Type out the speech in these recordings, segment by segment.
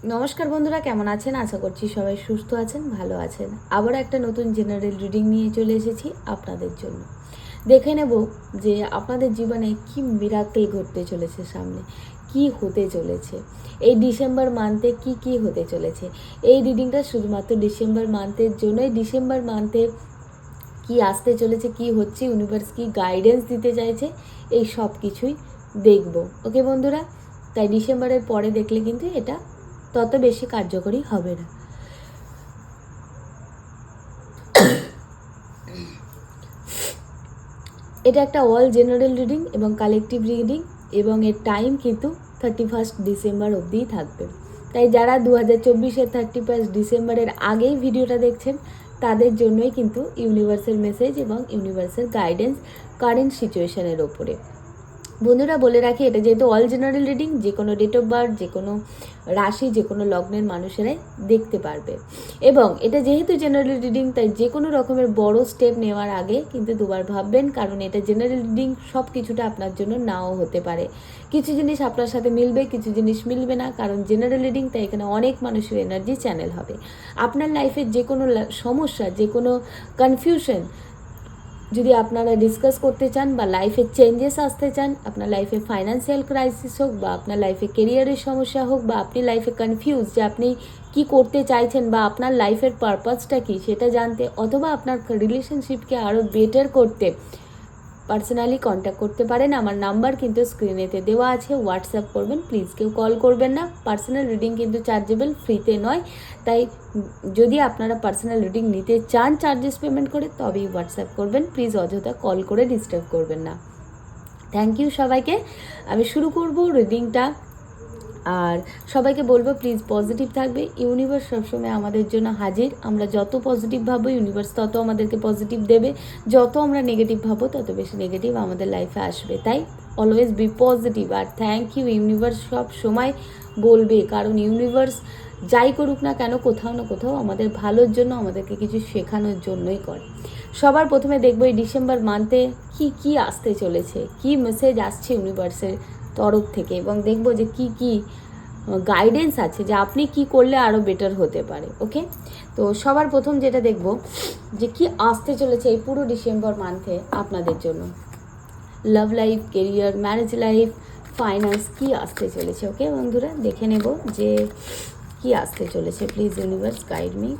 নমস্কার বন্ধুরা, কেমন আছেন? আশা করছি সবাই সুস্থ আছেন, ভালো আছেন। আবার একটা নতুন জেনারেল রিডিং নিয়ে চলে এসেছি আপনাদের জন্য। দেখে নেব যে আপনাদের জীবনে কি মিরাকেল ঘটতে চলেছে, সামনে কি হতে চলেছে, এই ডিসেম্বর মান্থে কি কি হতে চলেছে। এই রিডিংটা শুধুমাত্র ডিসেম্বর মান্থের জন্যই। ডিসেম্বর মান্থে কি আসতে চলেছে, কি হচ্ছে, ইউনিভার্স কি গাইডেন্স দিতে চাইছে, এই সব কিছুই দেখব। ওকে বন্ধুরা, তাই ডিসেম্বরের পরে দেখলে কিন্তু এটা তত বেশি কার্যকরী হবে না। এটা একটা অল জেনারেল রিডিং এবং কালেকটিভ রিডিং, এবং এর টাইম কিন্তু 31 ডিসেম্বর অবধিই থাকবে। তাই যারা 2024-এর 31 ডিসেম্বরের আগেই ভিডিওটা দেখছেন, তাদের জন্যই কিন্তু ইউনিভার্সের মেসেজ এবং ইউনিভার্সের গাইডেন্স কারেন্ট সিচুয়েশনের ওপরে। বন্ধুরা বলে রাখি, এটা যেহেতু অল জেনারেল রিডিং, যে কোনো ডেট অফ বার্থ, যে কোনো রাশি, যে কোনো লগ্নের মানুষেরাই দেখতে পারবে। এবং এটা যেহেতু জেনারেল রিডিং, তাই যে কোনো রকমের বড় স্টেপ নেওয়ার আগে কিন্তু দুবার ভাববেন, কারণ এটা জেনারেল রিডিং, সব কিছুটা আপনার জন্য নাও হতে পারে। কিছু জিনিস আপনার সাথে মিলবে, কিছু জিনিস মিলবে না, কারণ জেনারেল রিডিং, তাই এখানে অনেক মানুষের এনার্জি চ্যানেল হবে। আপনার লাইফের যে কোনো সমস্যা, যে কোনো কনফিউশন যদি আপনারা ডিসকাস করতে চান, বা লাইফে চেঞ্জেস আসতে চান, আপনার লাইফে ফাইন্যান্সিয়াল ক্রাইসিস হোক, বা আপনার লাইফে কেরিয়ারের সমস্যা হোক, বা আপনি লাইফে কনফিউজ যে আপনি কি করতে চাইছেন, বা আপনার লাইফের পারপাসটা কি সেটা জানতে, অথবা আপনার রিলেশনশিপকে আরও বেটার করতে পার্সোনালি কন্ট্যাক্ট করতে পারেন। আমার নাম্বার কিন্তু স্ক্রিনেতে দেওয়া আছে, হোয়াটসঅ্যাপ করবেন, প্লিজ কেউ কল করবেন না। পার্সোনাল রিডিং কিন্তু চার্জেবল, ফ্রিতে নয়। তাই যদি আপনারা পার্সোনাল রিডিং নিতে চান চার্জেস পেমেন্ট করে, তবেই হোয়াটসঅ্যাপ করবেন, প্লিজ অযথা কল করে ডিস্টার্ব করবেন না। থ্যাংক ইউ সবাইকে। আমি শুরু করব রিডিংটা। আর সবাইকে বলবো প্লিজ পজিটিভ থাকবে। ইউনিভার্স সবসময় আমাদের জন্য হাজির। আমরা যত পজিটিভ ভাবো, ইউনিভার্স তত আমাদেরকে পজিটিভ দেবে। যত আমরা নেগেটিভ ভাবো, তত বেশি নেগেটিভ আমাদের লাইফে আসবে। তাই অলওয়েজ বি পজিটিভ। আর থ্যাংক ইউ, ইউনিভার্স সব সময় বলবে, কারণ ইউনিভার্স যাই করুক না কেন, কোথাও না কোথাও আমাদের ভালোর জন্য, আমাদেরকে কিছু শেখানোর জন্যই করে। সবার প্রথমে দেখবো এই ডিসেম্বর মান্থে কি কি আসতে চলেছে, কি মেসেজ আসছে ইউনিভার্সের তরফ থেকে, এবং দেখবো যে কি কি গাইডেন্স আছে, যে আপনি কি করলে আরও বেটার হতে পারে। ওকে, তো সবার প্রথম যেটা দেখব যে কি আসতে চলেছে এই পুরো ডিসেম্বর মান্থে আপনাদের জন্য। Love life, career, marriage life, finance, কি আসতে চলেছে। ওকে বন্ধুরা, দেখে নেব যে কি আসতে চলেছে। Please universe guide me,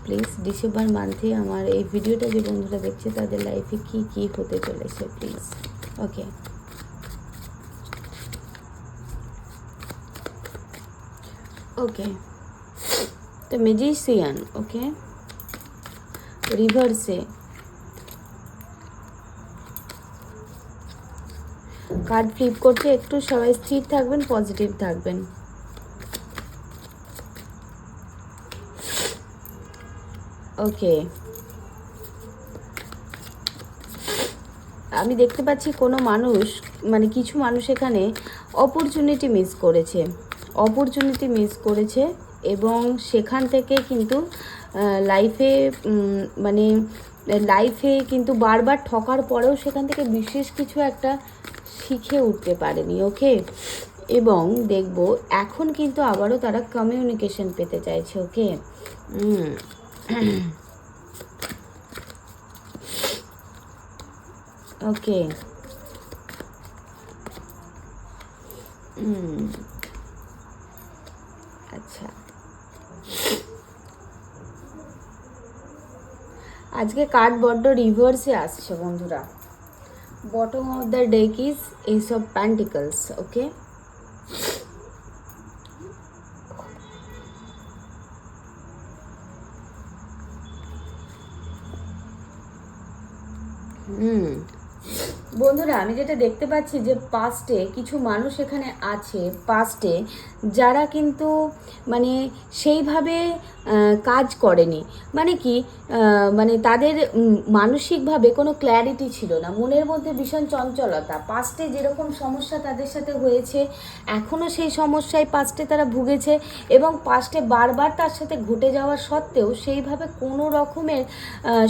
please. December মান্থে আমার এই ভিডিওটা যে বন্ধুরা দেখছে, তাদের লাইফে কি কি হতে চলেছে, প্লিজ। ওকে, ওকে, তো ম্যাজিশিয়ান, ওকে, রিভার্সে কার্ড ফ্লিপ করছে। একটু সবাই স্থির থাকবেন, পজিটিভ থাকবেন। ওকে, আমি দেখতে পাচ্ছি কোনো মানুষ, মানে কিছু মানুষ এখানে অপরচুনিটি মিস করেছে, অপরচুনিটি মিস করেছে, এবং সেখান থেকে কিন্তু লাইফে মানে লাইফে কিন্তু বারবার ঠকার পরেও সেখান থেকে বিশেষ কিছু একটা শিখে উঠতে পারেনি। ওকে, এবং দেখব এখন কিন্তু আবারও তারা কমিউনিকেশন পেতে চাইছে। ওকে, ওকে, আচ্ছা, আজকে কার্ড বড্ড রিভার্সে আসছে বন্ধুরা। Bottom of the deck is ace of pentacles. Okay, বন্ধুরা আমি যেটা দেখতে পাচ্ছি যে পাস্টে কিছু মানুষ এখানে আছে, পাস্টে যারা কিন্তু মানে সেইভাবে কাজ করেনি, মানে কি মানে তাদের মানসিকভাবে কোনো ক্ল্যারিটি ছিল না, মনের মধ্যে ভীষণ চঞ্চলতা। পাস্টে যেরকম সমস্যা তাদের সাথে হয়েছে, এখনও সেই সমস্যায় পাস্টে তারা ভুগেছে, এবং পাস্টে বারবার তার সাথে ঘটে যাওয়া সত্ত্বেও সেইভাবে কোনো রকমের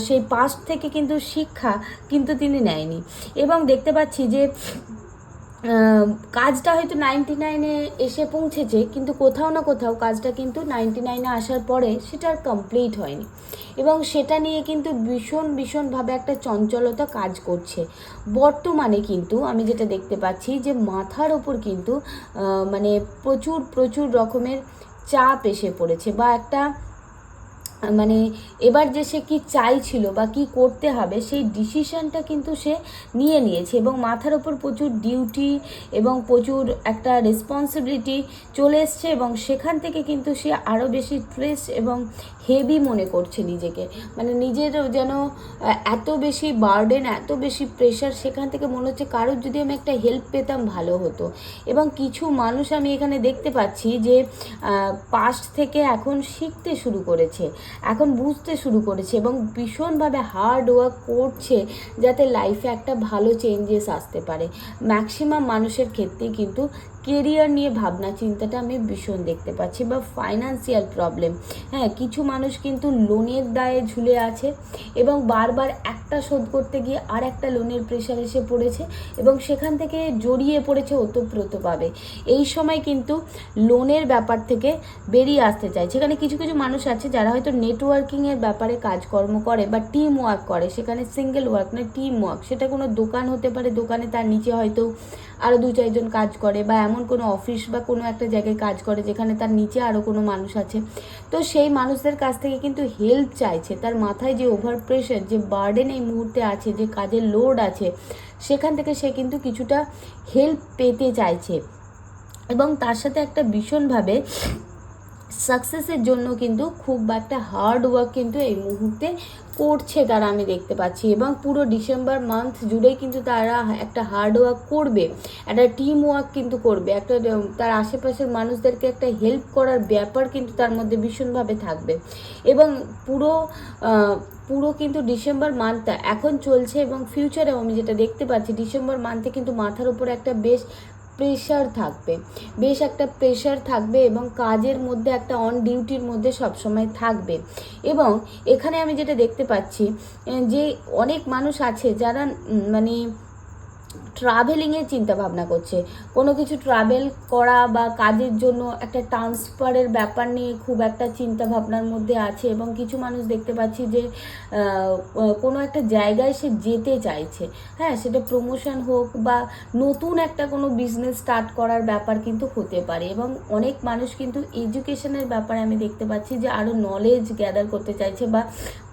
সেই পাস্ট থেকে কিন্তু শিক্ষা কিন্তু তিনি নেয়নি। এবং দেখতে পাচ্ছি যে কাজটা হয়তো 99-এ এসে পৌঁছেছে, কিন্তু কোথাও না কোথাও কাজটা কিন্তু 99-এ আসার পরে সেটা আর কমপ্লিট হয়নি, এবং সেটা নিয়ে কিন্তু ভীষণভাবে একটা চঞ্চলতা কাজ করছে বর্তমানে। কিন্তু আমি যেটা দেখতে পাচ্ছি যে মাথার ওপর কিন্তু মানে প্রচুর রকমের চাপ এসে পড়েছে, বা একটা মানে এবার যে সে কী চাইছিল বা কি করতে হবে সেই ডিসিশনটা কিন্তু সে নিয়েছে, এবং মাথার ওপর প্রচুর ডিউটি এবং প্রচুর একটা রেসপন্সিবিলিটি চলে এসছে, এবং সেখান থেকে কিন্তু সে আরও বেশি স্ট্রেস এবং হেভি মনে করছে নিজেকে, মানে নিজেরও যেন এত বেশি বার্ডেন, এত বেশি প্রেশার, সেখান থেকে মনে হচ্ছে কারোর যদি আমি একটা হেল্প পেতাম ভালো হতো। এবং কিছু মানুষ আমি এখানে দেখতে পাচ্ছি যে পাস্ট থেকে এখন শিখতে শুরু করেছে, এখন বুঝতে শুরু করেছে, এবং ভীষণভাবে হার্ড ওয়ার্ক করছে যাতে লাইফে একটা ভালো চেঞ্জেস আসতে পারে। ম্যাক্সিমাম মানুষের ক্ষেত্রেই কিন্তু কেরিয়ার নিয়ে ভাবনা চিন্তাটা আমি ভীষণ দেখতে পাচ্ছি, বা ফাইন্যান্সিয়াল প্রবলেম। হ্যাঁ, কিছু মানুষ কিন্তু লোনের দায়ে ঝুলে আছে, এবং বারবার একটা শোধ করতে গিয়ে আর একটা লোনের প্রেশার এসে পড়েছে, এবং সেখান থেকে জড়িয়ে পড়েছে ওতপ্রোতভাবে। এই সময় কিন্তু লোনের ব্যাপার থেকে বেরিয়ে আসতে চাই। সেখানে কিছু মানুষ আছে যারা হয়তো নেটওয়ার্কিংয়ের ব্যাপারে কাজকর্ম করে বা টিম ওয়ার্ক করে, সেখানে সিঙ্গেল ওয়ার্ক না, টিম ওয়ার্ক। সেটা কোনো দোকান হতে পারে, দোকানে তার নিচে হয়তো আরও 2-4 জন কাজ করে, বা এমন কোনো অফিস বা কোনো একটা জায়গায় কাজ করে যেখানে তার নিচে আরও কোনো মানুষ আছে। তো সেই মানুষদের কাছ থেকে কিন্তু হেল্প চাইছে, তার মাথায় যে ওভার প্রেশার, যে বার্ডেন এই মুহূর্তে আছে, যে কাজের লোড আছে, সেখান থেকে সে কিন্তু কিছুটা হেল্প পেতে চাইছে, এবং তার সাথে একটা ভীষণভাবে সাকসেসের জন্য কিন্তু খুব একটা হার্ড ওয়ার্ক কিন্তু এই মুহূর্তে করছে তারা, আমি দেখতে পাচ্ছি। এবং পুরো ডিসেম্বর মান্থ জুড়েই কিন্তু তারা একটা হার্ড ওয়ার্ক করবে, একটা টিম ওয়ার্ক কিন্তু করবে, একটা তার আশেপাশের মানুষদেরকে একটা হেল্প করার ব্যাপার কিন্তু তার মধ্যে ভীষণভাবে থাকবে। এবং পুরো কিন্তু ডিসেম্বর মান্থটা এখন চলছে, এবং ফিউচারেও আমি যেটা দেখতে পাচ্ছি ডিসেম্বর মান্থে কিন্তু মাথার উপরে একটা বেশ একটা প্রেশার থাকবে, এবং কাজের মধ্যে একটা অন ডিউটির মধ্যে সবসময় থাকবে। এবং এখানে আমি যেটা দেখতে পাচ্ছি যে অনেক মানুষ আছে যারা মানে ট্রাভেলিংয়ের চিন্তা ভাবনা করছে, কোনো কিছু ট্রাভেল করা বা কাজের জন্য একটা ট্রান্সফারের ব্যাপার নিয়ে খুব একটা চিন্তা ভাবনার মধ্যে আছে। এবং কিছু মানুষ দেখতে পাচ্ছি যে কোনো একটা জায়গায় সে যেতে চাইছে, হ্যাঁ, সেটা প্রমোশন হোক বা নতুন একটা কোনো বিজনেস স্টার্ট করার ব্যাপার কিন্তু হতে পারে। এবং অনেক মানুষ কিন্তু এডুকেশনের ব্যাপারে আমি দেখতে পাচ্ছি যে আরও নলেজ গ্যাদার করতে চাইছে, বা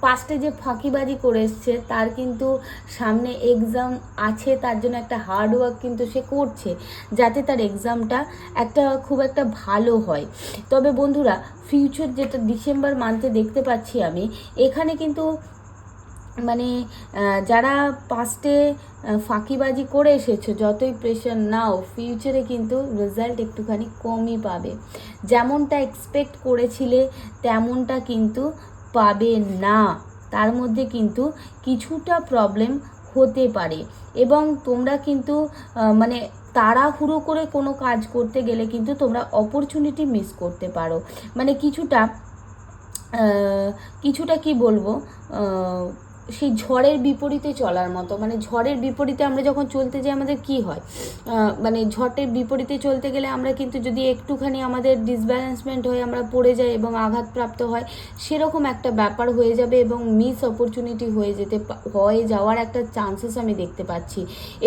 পাস্টে যে ফাঁকিবাজি করে এসছে তার কিন্তু সামনে এক্সাম আছে, তার জন্য একটা হার্ড ওয়ার্ক কিন্তু সে করছে যাতে তার এক্সামটা খুব একটা ভালো হয়। তবে বন্ধুরা, ফিউচার যেটা ডিসেম্বর মান্থে দেখতে পাচ্ছি আমি, এখানে কিন্তু মানে যারা পাস্টে ফাঁকিবাজি করে এসেছো, যতই প্রেশার নাও, ফিউচারে কিন্তু রেজাল্ট একটুখানি কমই পাবে। যেমনটা এক্সপেক্ট করেছিলে তেমনটা কিন্তু পাবে না, তার মধ্যে কিন্তু কিছুটা প্রবলেম হতে পারে। এবং তোমরা কিন্তু মানে তাড়াহুড়ো করে কোনো কাজ করতে গেলে কিন্তু তোমরা অপরচুনিটি মিস করতে পারো। মানে কিছুটা কি বলবো, সেই ঝড়ের বিপরীতে চলার মতো। মানে ঝড়ের বিপরীতে আমরা যখন চলতে যাই আমাদের কি হয়, মানে ঝড়ের বিপরীতে চলতে গেলে আমরা কিন্তু যদি একটুখানি আমাদের ডিসব্যালেন্সমেন্ট হয়ে আমরা পড়ে যাই এবং আঘাতপ্রাপ্ত হয়, সেরকম একটা ব্যাপার হয়ে যাবে, এবং মিস অপরচুনিটি হয়ে যাওয়ার একটা চান্সেস আমি দেখতে পাচ্ছি।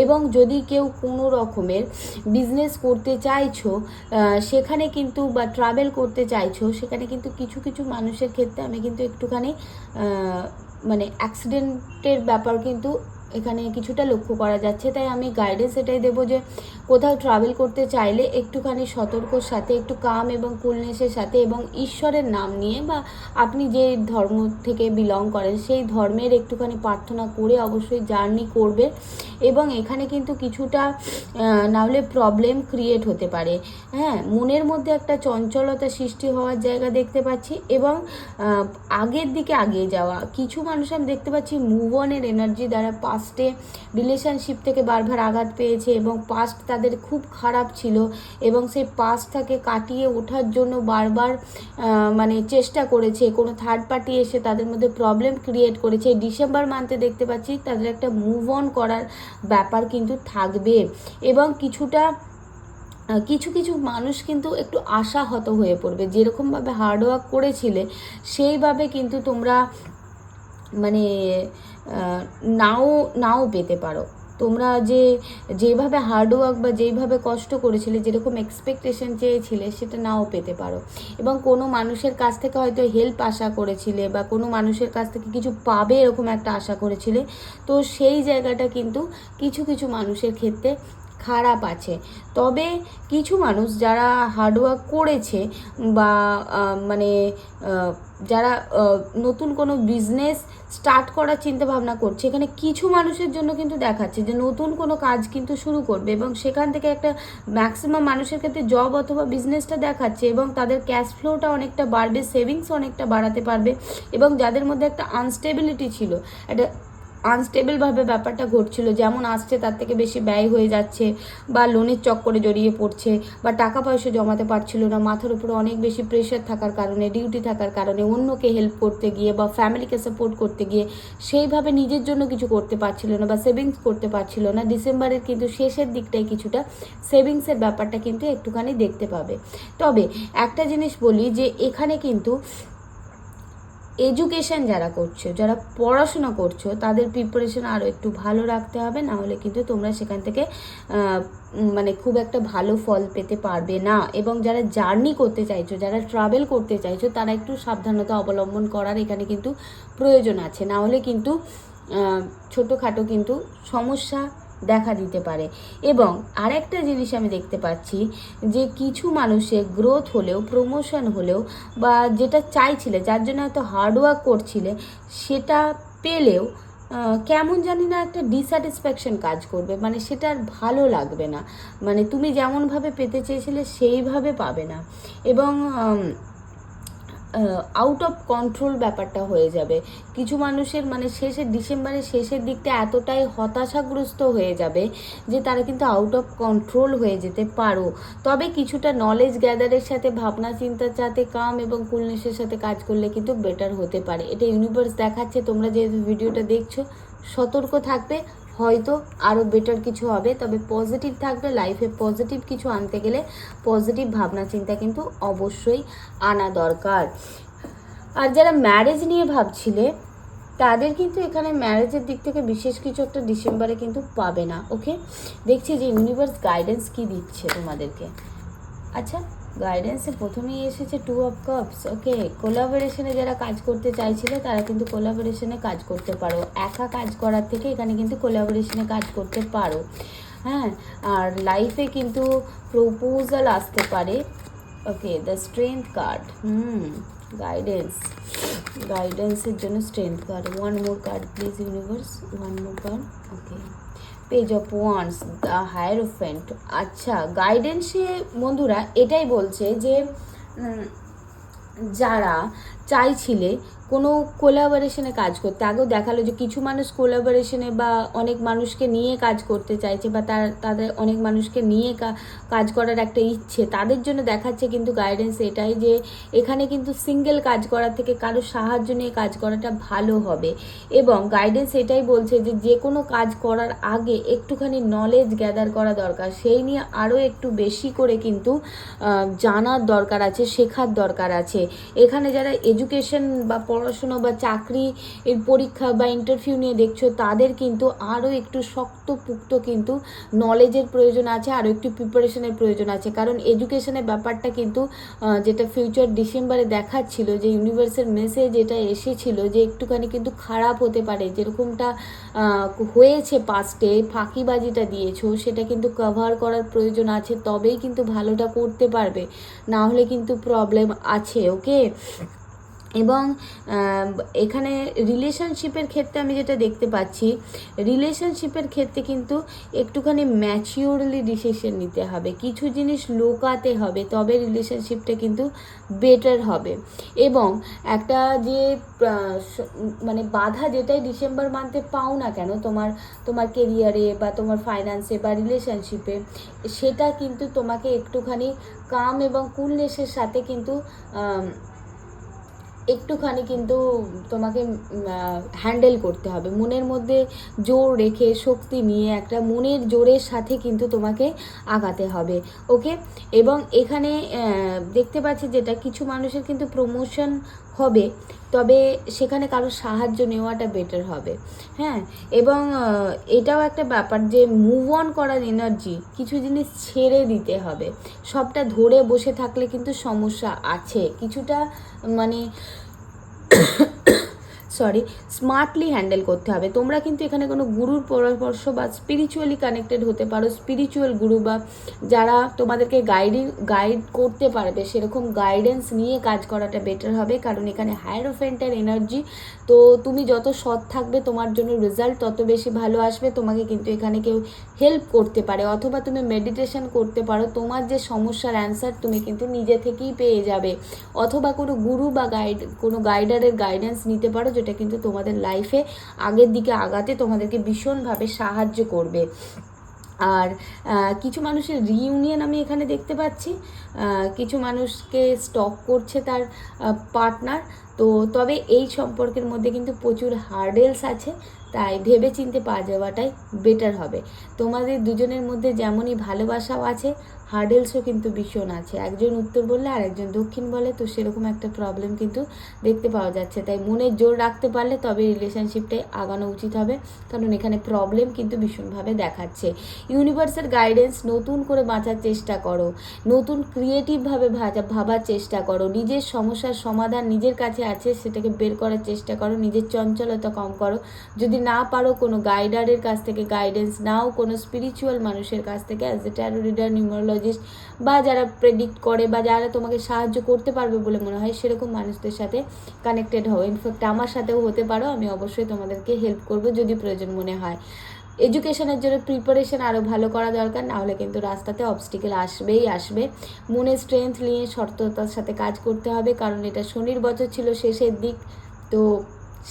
এবং যদি কেউ কোনো রকমের বিজনেস করতে চাইছো সেখানে কিন্তু, বা ট্রাভেল করতে চাইছো, সেখানে কিন্তু কিছু মানুষের ক্ষেত্রে আমি কিন্তু একটুখানি মানে অ্যাক্সিডেন্টের ব্যাপার কিন্তু এখানে কিছুটা লক্ষ্য করা যাচ্ছে। তাই আমি গাইডেন্স এটাই দেবো যে কোথাও ট্রাভেল করতে চাইলে একটুখানি সতর্কর সাথে, একটু কাম এবং কুলনেসের সাথে, এবং ঈশ্বরের নাম নিয়ে, বা আপনি যে ধর্ম থেকে বিলং করেন সেই ধর্মের একটুখানি প্রার্থনা করে অবশ্যই জার্নি করবে। এবং এখানে কিন্তু কিছুটা নাহলে প্রবলেম ক্রিয়েট হতে পারে। হ্যাঁ, মনের মধ্যে একটা চঞ্চলতা সৃষ্টি হওয়ার জায়গা দেখতে পাচ্ছি, এবং আগের দিকে আগিয়ে যাওয়া। কিছু মানুষ আমি দেখতে পাচ্ছি মুভ অনের এনার্জি দ্বারা পাস্টে রিলেশনশিপ থেকে বারবার আঘাত পেয়েছে এবং পাস্ট তাদের খুব খারাপ ছিল এবং সেই পাস্টটাকে কাটিয়ে ওঠার জন্য বারবার মানে চেষ্টা করেছে। কোনো থার্ড পার্টি এসে তাদের মধ্যে প্রবলেম ক্রিয়েট করেছে। এই ডিসেম্বর মান্থে দেখতে পাচ্ছি তাদের একটা মুভ অন করার ব্যাপার কিন্তু থাকবে এবং কিছু কিছু মানুষ কিন্তু একটু আশাহত হয়ে পড়বে। যেরকমভাবে হার্ডওয়ার্ক করেছিলে সেইভাবে কিন্তু তোমরা মানে নাও পেতে পারো। তোমরা যেভাবে হার্ডওয়ার্ক বা যেইভাবে কষ্ট করেছিলে, যেরকম এক্সপেকটেশন চেয়েছিলে, সেটা নাও পেতে পারো। এবং কোনো মানুষের কাছ থেকে হয়তো হেল্প আশা করেছিলে বা কোনো মানুষের কাছ থেকে কিছু পাবে এরকম একটা আশা করেছিলে, তো সেই জায়গাটা কিন্তু কিছু কিছু মানুষের ক্ষেত্রে খারাপ আছে। তবে কিছু মানুষ যারা হার্ডওয়ার্ক করেছে বা মানে যারা নতুন কোনো বিজনেস স্টার্ট করার চিন্তা ভাবনা করছে, এখানে কিছু মানুষের জন্য কিন্তু দেখাচ্ছে যে নতুন কোনো কাজ কিন্তু শুরু করবে এবং সেখান থেকে একটা ম্যাক্সিমাম মানুষের ক্ষেত্রে জব অথবা বিজনেসটা দেখাচ্ছে এবং তাদের ক্যাশ ফ্লোটা অনেকটা বাড়বে, সেভিংস অনেকটা বাড়াতে পারবে। এবং যাদের মধ্যে একটা আনস্টেবিলিটি ছিল, একটা আনস্টেবলভাবে ব্যাপারটা ঘটছিল, যেমন আসছে তার থেকে বেশি ব্যয় হয়ে যাচ্ছে বা লোনের চক্করে জড়িয়ে পড়ছে বা টাকা পয়সা জমাতে পারছিল না, মাথার উপরে অনেক বেশি প্রেশার থাকার কারণে, ডিউটি থাকার কারণে, অন্যকে হেল্প করতে গিয়ে বা ফ্যামিলিকে সাপোর্ট করতে গিয়ে সেইভাবে নিজের জন্য কিছু করতে পারছিল না বা সেভিংস করতে পারছিল না। ডিসেম্বরের কিন্তু শেষের দিকটায় কিছুটা সেভিংসের ব্যাপারটা কিন্তু একটুখানি দেখতে পাবে। তবে একটা জিনিস বলি যে এখানে কিন্তু এডুকেশন যারা করছো, যারা পড়াশোনা করছো, তাদের প্রিপারেশন আরও একটু ভালো রাখতে হবে, না হলে কিন্তু তোমরা সেখান থেকে মানে খুব একটা ভালো ফল পেতে পারবে না। এবং যারা জার্নি করতে চাইছো, যারা ট্রাভেল করতে চাইছো, তারা একটু সাবধানতা অবলম্বন করার এখানে কিন্তু প্রয়োজন আছে, না হলে কিন্তু ছোটোখাটো কিন্তু সমস্যা দেখা দিতে পারে। এবং আরেকটা জিনিস আমি দেখতে পাচ্ছি যে কিছু মানুষের গ্রোথ হলেও, প্রমোশন হলেও বা যেটা চাইছিলে, যার জন্য হয়তো হার্ডওয়ার্ক করছিলে, সেটা পেলেও কেমন জানি না একটা ডিস্যাটিসফ্যাকশন কাজ করবে, মানে সেটা আর ভালো লাগবে না, মানে তুমি যেমনভাবে পেতে চেয়েছিলে সেইভাবে পাবে না এবং আউট অফ কন্ট্রোল ব্যাপারটা হয়ে যাবে। কিছু মানুষের মানে ডিসেম্বরের শেষের দিকটা এতটাই হতাশাগ্রস্ত হয়ে যাবে যে তারা কিন্তু আউট অফ কন্ট্রোল হয়ে যেতে পারো। তবে কিছুটা নলেজ গ্যাদারের সাথে, ভাবনা চিন্তার সাথে, কাম এবং কুলনেসের সাথে কাজ করলে কিন্তু বেটার হতে পারে। এটা ইউনিভার্স দেখাচ্ছে। তোমরা যে ভিডিওটা দেখছো সতর্ক থাকবে, হয়তো আরও বেটার কিছু হবে। তবে পজিটিভ থাকবে, লাইফে পজিটিভ কিছু আনতে গেলে পজিটিভ ভাবনা চিন্তা কিন্তু অবশ্যই আনা দরকার। আর যারা ম্যারেজ নিয়ে ভাবছিলে তাদের কিন্তু এখানে ম্যারেজের দিক থেকে বিশেষ কিছু একটা ডিসেম্বরে কিন্তু পাবে না। ওকে, দেখছি যে ইউনিভার্স গাইডেন্স কি দিচ্ছে তোমাদেরকে। আচ্ছা, গাইডেন্সে প্রথমেই এসেছে 2 অফ কাপস। ওকে, কোলাবোরেশনে যারা কাজ করতে চাইছিলে তারা কিন্তু কোলাবোরেশনে কাজ করতে পারো। একা কাজ করার থেকে এখানে কিন্তু কোলাবোরেশনে কাজ করতে পারো। হ্যাঁ, আর লাইফে কিন্তু প্রপোজাল আসতে পারে। ওকে, দ্য স্ট্রেংথ কার্ড। গাইডেন্সের জন্য strength card. One more card please universe, one more card. Okay, page of wands, the hierophant. আচ্ছা, গাইডেন্সে বন্ধুরা এটাই বলছে যে যারা চাইছিলে কোনো কোলাবোরেশনে কাজ করতে, আগেও দেখালো যে কিছু মানুষ কোলাবোরেশনে বা অনেক মানুষকে নিয়ে কাজ করতে চাইছে বা তাদের অনেক মানুষকে নিয়ে কাজ করার একটা ইচ্ছে, তাদের জন্য দেখাচ্ছে কিন্তু গাইডেন্স এটাই যে এখানে কিন্তু সিঙ্গেল কাজ করার থেকে কারো সাহায্য নিয়ে কাজ করাটা ভালো হবে। এবং গাইডেন্স এটাই বলছে যে যে কোনো কাজ করার আগে একটুখানি নলেজ গ্যাদার করা দরকার, সেই নিয়ে আরও একটু বেশি করে কিন্তু জানার দরকার আছে, শেখার দরকার আছে। এখানে যারা এডুকেশন বা পড়াশুনো বা চাকরি এর পরীক্ষা বা ইন্টারভিউ নিয়ে দেখছো, তাদের কিন্তু আরও একটু শক্তপুক্ত কিন্তু নলেজের প্রয়োজন আছে, আরও একটু প্রিপারেশনের প্রয়োজন আছে। কারণ এডুকেশনের ব্যাপারটা কিন্তু যেটা ফিউচার ডিসেম্বরে দেখাচ্ছিল, যে ইউনিভার্সের মেসেজ এটা এসেছিল যে একটুখানি কিন্তু খারাপ হতে পারে, যেরকমটা হয়েছে পাস্টে, ফাঁকিবাজিটা দিয়েছো সেটা কিন্তু কভার করার প্রয়োজন আছে, তবেই কিন্তু ভালোটা করতে পারবে, না হলে কিন্তু প্রবলেম আছে। ওকে, এবং এখানে রিলেশনশিপের ক্ষেত্রে আমি যেটা দেখতে পাচ্ছি, রিলেশনশিপের ক্ষেত্রে কিন্তু একটুখানি ম্যাচিওরলি ডিসিশন নিতে হবে, কিছু জিনিস লোকাতে হবে, তবে রিলেশনশিপটা কিন্তু বেটার হবে। এবং একটা যে মানে বাধা যেটাই ডিসেম্বর মান্থে পাও না কেন তোমার কেরিয়ারে বা তোমার ফাইন্যান্সে বা রিলেশনশিপে, সেটা কিন্তু তোমাকে একটুখানি কাম এবং কুলনেসের সাথে কিন্তু একটুখানি কিন্তু তোমাকে হ্যান্ডেল করতে হবে, মনের মধ্যে জোর রেখে শক্তি নিয়ে একটা মনের জোরের সাথে কিন্তু তোমাকে আগাতে হবে। ওকে, এবং এখানে দেখতে পাচ্ছি যেটা কিছু মানুষের কিন্তু প্রমোশন হবে, তবে সেখানে কারোর সাহায্য নেওয়াটা বেটার হবে। হ্যাঁ, এবং এটাও একটা ব্যাপার যে মুভ অন করার এনার্জি, কিছু জিনিস ছেড়ে দিতে হবে, সবটা ধরে বসে থাকলে কিন্তু সমস্যা আছে কিছুটা, মানে স্মার্টলি হ্যান্ডেল করতে হবে। তোমরা কিন্তু এখানে কোনো গুরুর পরামর্শ বা স্পিরিচুয়ালি কানেক্টেড হতে পারো, স্পিরিচুয়াল গুরু বা যারা তোমাদেরকে গাইড করতে পারবে সেরকম গাইডেন্স নিয়ে কাজ করাটা বেটার হবে, কারণ এখানে হায়ারোফেন্টের এনার্জি। তো তুমি যত সৎ থাকবে তোমার জন্য রেজাল্ট তত বেশি ভালো আসবে। তোমাকে কিন্তু এখানে কেউ হেল্প করতে পারে, অথবা তুমি মেডিটেশন করতে পারো, তোমার যে সমস্যার অ্যান্সার তুমি কিন্তু নিজে থেকেই পেয়ে যাবে, অথবা কোনো গুরু বা কোনো গাইডারের গাইডেন্স নিতে পারো, যেটা কিন্তু তোমাদের লাইফে আগের দিকে আগাতে তোমাদেরকে ভীষণভাবে সাহায্য করবে। আর কিছু মানুষের রিইউনিয়ন আমি এখানে দেখতে পাচ্ছি, কিছু মানুষকে স্টক করছে তার পার্টনার, তো তবে এই সম্পর্কের মধ্যে কিন্তু প্রচুর হার্ডেলস আছে, তাই ভেবে চিনতে পা যাওয়াটাই বেটার হবে। তোমাদের দুজনের মধ্যে যেমনই ভালোবাসাও আছে, হার্ডেলসও কিন্তু ভীষণ আছে, একজন উত্তর বললে আর একজন দক্ষিণ বলে, তো সেরকম একটা প্রবলেম কিন্তু দেখতে পাওয়া যাচ্ছে। তাই মনের জোর রাখতে পারলে তবে রিলেশনশিপটাই আগানো উচিত হবে, কারণ এখানে প্রবলেম কিন্তু ভীষণভাবে দেখাচ্ছে। ইউনিভার্সের গাইডেন্স, নতুন করে বাঁচার চেষ্টা করো, নতুন ক্রিয়েটিভভাবে ভাবার চেষ্টা করো, নিজের সমস্যার সমাধান নিজের কাছে আছে সেটাকে বের করার চেষ্টা করো, নিজের চঞ্চলতা কম করো। যদি না পারো কোনো গাইডারের কাছ থেকে গাইডেন্স নাও, কোনো স্পিরিচুয়াল মানুষের কাছ থেকে, as a taro reader, numerologist বা যারা প্রেডিক্ট করে বা যারা তোমাকে সাহায্য করতে পারবে বলে মনে হয় সেরকম মানুষদের সাথে কানেক্টেড হও। ইনফ্যাক্ট আমার সাথেও হতে পারো, আমি অবশ্যই তোমাদেরকে হেল্প করবো যদি প্রয়োজন মনে হয়। এডুকেশনের জন্য প্রিপারেশন আরও ভালো করা দরকার, নাহলে কিন্তু রাস্তাতে অবস্টিকেল আসবেই আসবে। মনে স্ট্রেংথ নিয়ে সততার সাথে কাজ করতে হবে, কারণ এটা শনির বছর ছিল, শেষের দিক, তো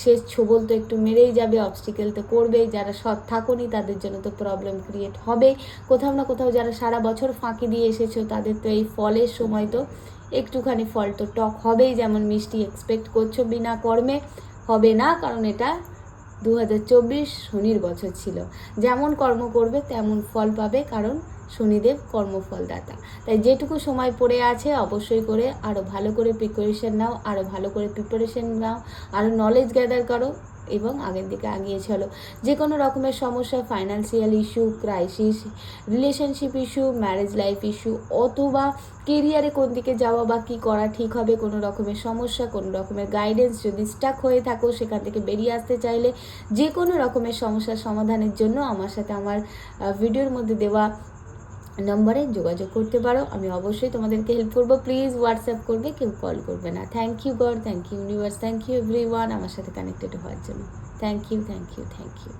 শেষ ছোবল তো একটু মেরেই যাবে, অবস্টিকেল তো করবেই। যারা সৎ থাকোনি তাদের জন্য তো প্রবলেম ক্রিয়েট হবেই কোথাও না কোথাও। যারা সারা বছর ফাঁকি দিয়ে এসেছো তাদের তো এই ফলের সময় তো একটুখানি ফল তো টক হবেই, যেমন মিষ্টি এক্সপেক্ট করছো বিনা কর্মে হবে না, কারণ এটা 2024 শনির বছর ছিল, যেমন কর্ম করবে তেমন ফল পাবে, কারণ শনিদেব কর্মফলদাতা। তাই যেটুকু সময় পড়ে আছে অবশ্যই করে আরও ভালো করে প্রিপারেশন নাও, আরও ভালো করে প্রিপারেশন নাও, আরও নলেজ গ্যাদার করো এবং আগের দিকে এগিয়ে চলো। যে কোনো রকমের সমস্যা, financial issue, crisis, relationship issue, marriage life issue, অথবা কেরিয়ারে কোন দিকে যাওয়া বা কী করা ঠিক হবে, কোনো রকমের সমস্যা, কোনো রকমের গাইডেন্স, যদি স্টাক হয়ে থাকো সেখান থেকে বেরিয়ে আসতে চাইলে, যে কোনো রকমের সমস্যার সমাধানের জন্য আমার সাথে আমার ভিডিওর মধ্যে দেওয়া নম্বরে যোগাযোগ করতে পারো। আমি অবশ্যই তোমাদেরকে হেল্প করবো। প্লিজ হোয়াটসঅ্যাপ করবে, কেউ কল করবে না। Thank you God, thank you universe, thank you everyone আমার সাথে কানেক্টেড হওয়ার জন্য। Thank you, thank you, thank you.